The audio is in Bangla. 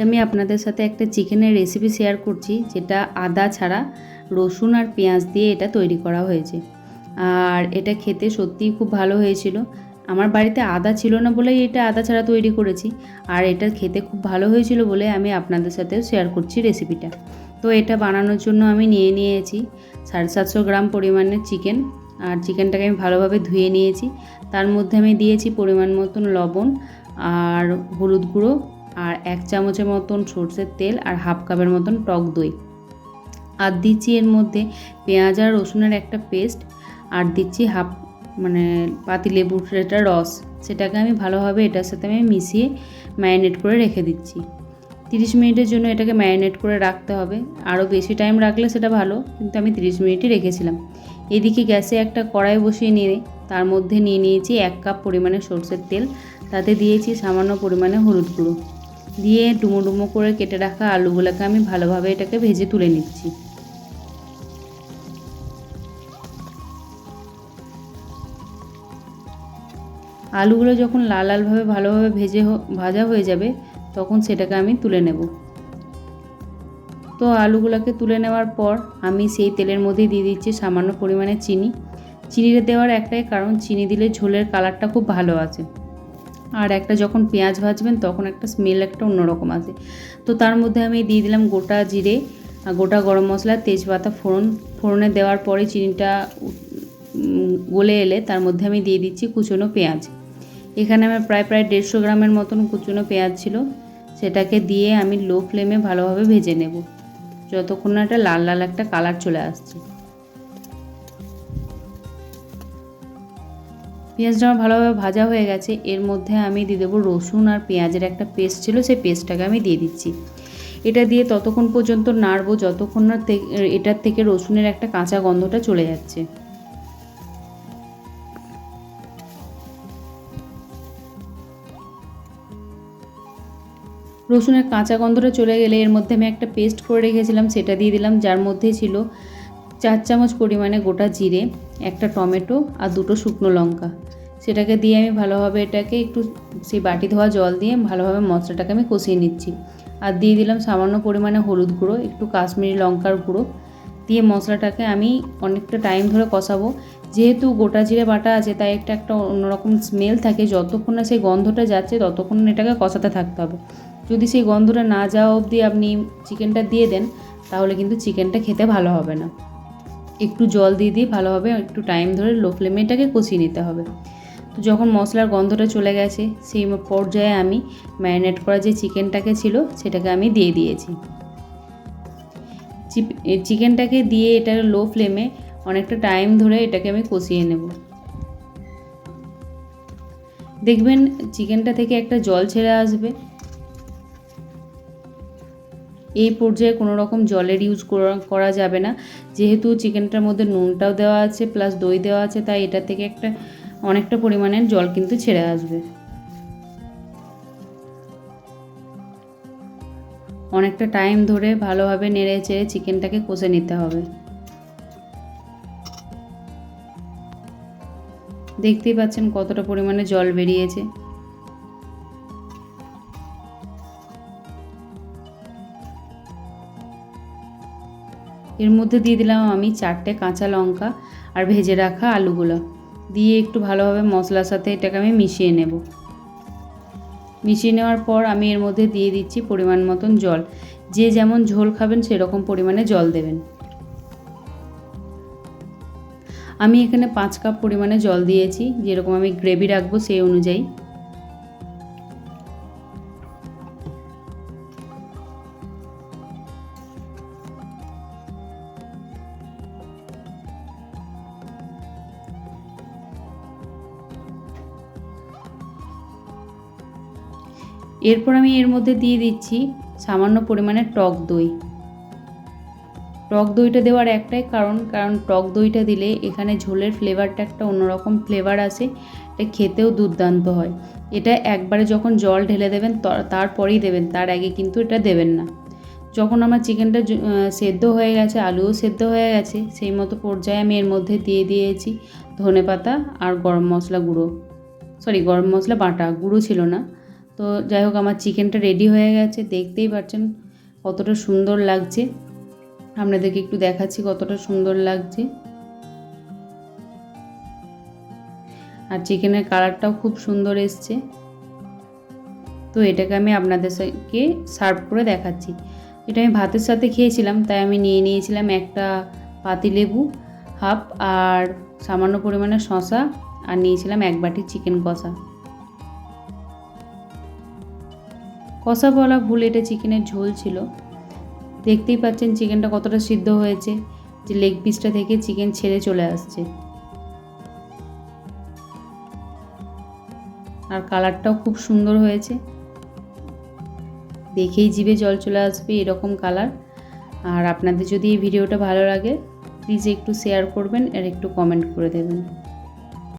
আমি আপনাদের সাথে একটা চিকেনের রেসিপি শেয়ার করছি, যেটা আদা ছাড়া রসুন আর পেঁয়াজ দিয়ে এটা তৈরি করা হয়েছে। আর এটা খেতে সত্যিই খুব ভালো হয়েছিল। আমার বাড়িতে আদা ছিল না বলেই এটা আদা ছাড়া তৈরি করেছি, আর এটা খেতে খুব ভালো হয়েছিল বলে আমি আপনাদের সাথেও শেয়ার করছি রেসিপিটা। তো এটা বানানোর জন্য আমি নিয়েছি 750 গ্রাম পরিমাণের চিকেন। আর চিকেনটাকে আমি ভালোভাবে ধুয়ে নিয়েছি। তার মধ্যে আমি দিয়েছি পরিমাণ মতন লবণ আর হলুদ গুঁড়ো, আর 1 চামচের মতন সরষের তেল, আর হাফ কাপের মতন টক দই। আর দিচ্ছি এর মধ্যে পেঁয়াজ আর রসুনের একটা পেস্ট, আর দিচ্ছি পাতিলেবুর একটা রস। সেটাকে আমি ভালোভাবে এটার সাথে আমি মিশিয়ে ম্যারিনেট করে রেখে দিচ্ছি। 30 মিনিটের জন্য এটাকে ম্যারিনেট করে রাখতে হবে। আরও বেশি টাইম রাখলে সেটা ভালো, কিন্তু আমি 30 মিনিটই রেখেছিলাম। এদিকে গ্যাসে একটা কড়াই বসিয়ে নিয়ে তার মধ্যে নিয়েছি 1 কাপ পরিমাণে সরষের তেল। তাতে দিয়েছি সামান্য পরিমাণে হলুদ গুঁড়ো, দিয়ে ডুমো ডুমো করে কেটে রাখা আলুগুলোকে আমি ভালোভাবে এটাকে ভেজে তুলে নিচ্ছি। আলুগুলো যখন লাল লালভাবে ভালোভাবে ভাজা হয়ে যাবে, তখন সেটাকে আমি তুলে নেব। তো আলুগুলোকে তুলে নেওয়ার পর আমি সেই তেলের মধ্যেই দিয়ে দিচ্ছি সামান্য পরিমাণে চিনি। চিনিটা দেওয়ার একটাই কারণ, চিনি দিলে ঝোলের কালারটা খুব ভালো আসে। আর একটা যখন পেঁয়াজ ভাজবেন তখন একটা স্মেল একটা অন্যরকম আসে। তো তার মধ্যে আমি দিয়ে দিলাম গোটা জিরে, গোটা গরম মশলা, তেজপাতা ফোড়নে দেওয়ার পরে চিনিটা গলে এলে তার মধ্যে আমি দিয়ে দিচ্ছি কুচনো পেঁয়াজ। এখানে আমার প্রায় 150 গ্রামের মতন কুচনো পেঁয়াজ ছিল। সেটাকে দিয়ে আমি লো ফ্লেমে ভালোভাবে ভেজে নেব, যতক্ষণ না একটা লাল লাল একটা কালার চলে আসছে। পেঁয়াজটা আমার ভালোভাবে ভাজা হয়ে গেছে। এর মধ্যে আমি দিয়ে দেবো রসুন আর পেঁয়াজের একটা পেস্ট ছিল, সেই পেস্টটাকে আমি দিয়ে দিচ্ছি। এটা দিয়ে ততক্ষণ পর্যন্ত নাড়বো যতক্ষণ না এটার থেকে রসুনের একটা কাঁচা গন্ধটা চলে যাচ্ছে। রসুনের কাঁচা গন্ধটা চলে গেলে এর মধ্যে আমি একটা পেস্ট করে রেখেছিলাম, সেটা দিয়ে দিলাম, যার মধ্যে ছিল 4 চামচ পরিমাণে গোটা জিরে, একটা টমেটো আর 2টো শুকনো লঙ্কা। সেটাকে দিয়ে আমি ভালোভাবে এটাকে একটু সেই বাটি ধোয়া জল দিয়ে ভালোভাবে মশলাটাকে আমি কষিয়ে নিচ্ছি। আর দিয়ে দিলাম সামান্য পরিমাণে হলুদ গুঁড়ো, একটু কাশ্মীরি লঙ্কার গুঁড়ো দিয়ে মশলাটাকে আমি অনেকটা টাইম ধরে কষাবো। যেহেতু গোটা জিরে বাটা আছে তাই একটা অন্যরকম স্মেল থাকে, যতক্ষণ না সেই গন্ধটা যাচ্ছে ততক্ষণ এটাকে কষাতে থাকতে হবে। যদি সেই গন্ধটা না যাওয়া অবধি আপনি চিকেনটা দিয়ে দেন, তাহলে কিন্তু চিকেনটা খেতে ভালো হবে না। একটু জল দিয়ে ভালোভাবে একটু টাইম ধরে লো ফ্লেমে এটাকে কষিয়ে নিতে হবে। তো যখন মশলার গন্ধটা চলে গেছে, সেই পর্যায়ে আমি ম্যারিনেট করা যে চিকেনটাকে ছিল সেটাকে আমি দিয়ে দিয়েছি। চিকেনটাকে দিয়ে এটা লো ফ্লেমে অনেকটা টাইম ধরে এটাকে আমি কষিয়ে নেব। দেখবেন চিকেনটা থেকে একটা জল ছেড়ে আসবে। এই পর্যায়ে কোনো রকম জলের ইউজ করা যাবে না, যেহেতু চিকেনটার মধ্যে নুনটাও দেওয়া আছে প্লাস দই দেওয়া আছে, তাই এটা থেকে অনেকটা পরিমাণের জল কিন্তু ছেড়ে আসবে। অনেকটা টাইম ধরে ভালোভাবে নেড়ে চেড়ে চিকেনটাকে কষে নিতে হবে। দেখতেই পাচ্ছেন কতটা পরিমাণে জল বেরিয়েছে। এর মধ্যে দিয়ে দিলাম আমি 4টে কাঁচা লঙ্কা আর ভেজে রাখা আলুগুলো দিয়ে একটু ভালোভাবে মশলার সাথে এটাকে আমি মিশিয়ে নেব। মিশিয়ে নেওয়ার পর আমি এর মধ্যে দিয়ে দিচ্ছি পরিমাণ মতন জল। যে যেমন ঝোল খাবেন সেরকম পরিমাণে জল দেবেন। আমি এখানে 5 কাপ পরিমাণে জল দিয়েছি, যেরকম আমি গ্রেভি রাখবো সেই অনুযায়ী। এরপর আমি এর মধ্যে দিয়ে দিচ্ছি সামান্য পরিমাণে টক দই। টক দইটা দেওয়ার একটাই কারণ টক দইটা দিলে এখানে ঝোলের ফ্লেভারটা একটা অন্যরকম ফ্লেভার আসে, এটা খেতেও দুর্দান্ত হয়। এটা একবারে যখন জল ঢেলে দেবেন তারপরেই দেবেন, তার আগে কিন্তু এটা দেবেন না। যখন আমার চিকেনটা সেদ্ধ হয়ে গেছে, আলুও সেদ্ধ হয়ে গেছে, সেই মতো পর্যায়ে আমি এর মধ্যে দিয়ে দিয়েছি ধনেপাতা আর গরম মশলা বাটা, গুঁড়ো ছিল না। তো যাই হোক, আমার চিকেনটা রেডি হয়ে গেছে, দেখতেই পাচ্ছেন কতটা সুন্দর লাগছে। আপনাদেরকে একটু দেখাচ্ছি কতটা সুন্দর লাগছে। আর চিকেনের কালারটাও খুব সুন্দর এসছে। তো এটাকে আমি আপনাদেরকে সার্ভ করে দেখাচ্ছি। এটা আমি ভাতের সাথে খেয়েছিলাম, তাই আমি নিয়ে নিয়েছিলাম একটা পাতিলেবু হাফ, আর সামান্য পরিমাণে শসা, আর নিয়েছিলাম 1 বাটি চিকেন কষা। কষা বলা ভুল, এটা চিকেনের ঝোল ছিল। দেখতেই পাচ্ছেন চিকেনটা কতটা সিদ্ধ হয়েছে, যে লেগ পিসটা থেকে চিকেন ছেড়ে চলে আসছে। আর কালারটাও খুব সুন্দর হয়েছে, দেখেই জিভে জল চলে আসবে এরকম কালার। আর আপনাদের যদি এই ভিডিওটা ভালো লাগে, প্লিজ একটু শেয়ার করবেন আর একটু কমেন্ট করে দেবেন।